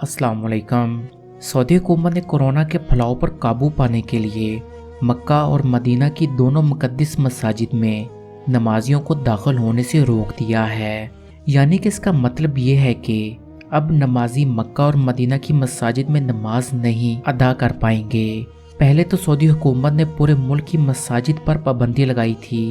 अस्सलाम वालेकुम। सऊदी हुकूमत ने कोरोना के फैलाव पर काबू पाने के लिए मक्का और मदीना की दोनों मुक़द्दस मसाजिद में नमाजियों को दाखिल होने से रोक दिया है। यानी कि इसका मतलब ये है कि अब नमाजी मक्का और मदीना की मसाजिद में नमाज नहीं अदा कर पाएंगे। पहले तो सऊदी हुकूमत ने पूरे मुल्क की मसाजिद पर पाबंदी लगाई थी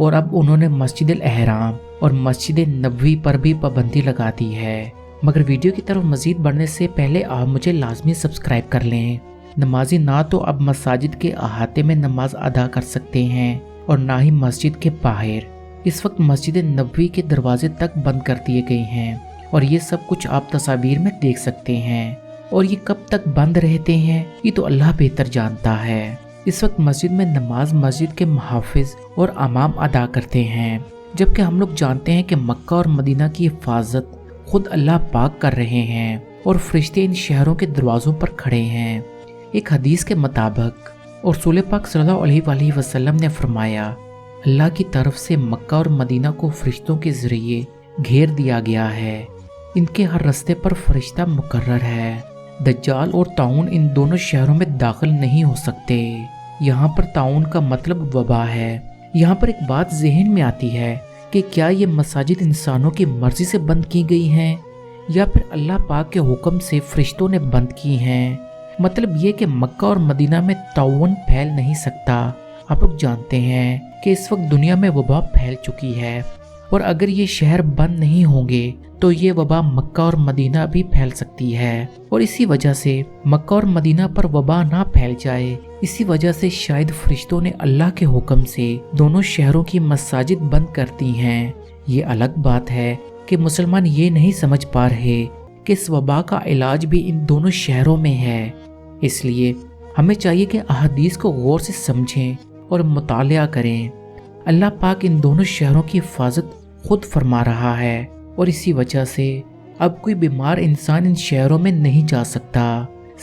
और अब उन्होंने मस्जिद अल अहराम और मस्जिद नबवी पर भी पाबंदी लगा दी है। मगर वीडियो की तरफ मजीद बढ़ने से पहले आप मुझे लाजमी सब्सक्राइब कर लें। नमाजी ना तो अब मसाजिद के अहाते में नमाज अदा कर सकते हैं और ना ही मस्जिद के बाहर। इस वक्त मस्जिद नबवी के दरवाजे तक बंद कर दिए गए हैं और ये सब कुछ आप तस्वीर में देख सकते हैं। और ये कब तक बंद रहते हैं ये तो अल्लाह बेहतर जानता है। इस वक्त मस्जिद में नमाज मस्जिद के मुहाफिज और इमाम अदा करते हैं, जबकि हम लोग जानते हैं कि मक्का और मदीना की हिफाजत खुद अल्लाह पाक कर रहे हैं और फरिश्ते इन शहरों के दरवाज़ों पर खड़े हैं। एक हदीस के मुताबिक और रसूल पाक सल्लल्लाहु अलैहि वसल्लम ने फरमाया, अल्लाह की तरफ से मक्का और मदीना को फरिश्तों के ज़रिए घेर दिया गया है। इनके हर रास्ते पर फरिश्ता मुकर्रर है। दज्जाल और ताउन इन दोनों शहरों में दाखिल नहीं हो सकते। यहाँ पर ताउन का मतलब वबा है। यहाँ पर एक बात जहन में आती है कि क्या ये मसाजिद इंसानों की मर्जी से बंद की गई हैं या फिर अल्लाह पाक के हुक्म से फरिश्तों ने बंद की हैं। मतलब ये कि मक्का और मदीना में ताउन फैल नहीं सकता। आप लोग जानते हैं कि इस वक्त दुनिया में वबा फैल चुकी है और अगर ये शहर बंद नहीं होंगे तो ये वबा मक्का और मदीना भी फैल सकती है। और इसी वजह से मक्का और मदीना पर वबा ना फैल जाए, इसी वजह से शायद फरिश्तों ने अल्लाह के हुक्म से दोनों शहरों की मसाजिद बंद कर दी हैं। ये अलग बात है कि मुसलमान ये नहीं समझ पा रहे कि इस वबा का इलाज भी इन दोनों शहरों में है। इसलिए हमें चाहिए कि अहादीस को गौर से समझें और मुतालिया करें। अल्लाह पाक इन दोनों शहरों की हिफाजत खुद फरमा रहा है और इसी वजह से अब कोई बीमार इंसान इन शहरों में नहीं जा सकता।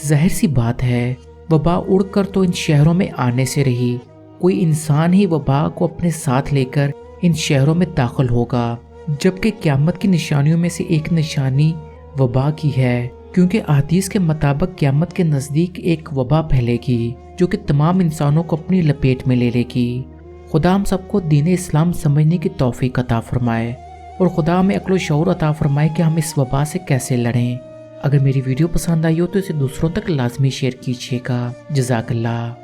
जाहिर सी बात है, वबा उड़कर तो इन शहरों में आने से रही। कोई इंसान ही वबा को अपने साथ लेकर इन शहरों में दाखिल होगा, जबकि क़यामत की निशानियों में से एक निशानी वबा की है, क्योंकि अहादीस के मुताबिक क़यामत के नज़दीक एक वबा फैलेगी जो कि तमाम इंसानों को अपनी लपेट में ले लेगी। खुदा हम सबको दीन इस्लाम समझने की तौफीक अता फरमाए और खुदा हमें अक्ल व शऊर अता फरमाए कि हम इस वबा से कैसे लड़ें। अगर मेरी वीडियो पसंद आई हो तो इसे दूसरों तक लाजमी शेयर कीजिएगा। जज़ाकल्लाह।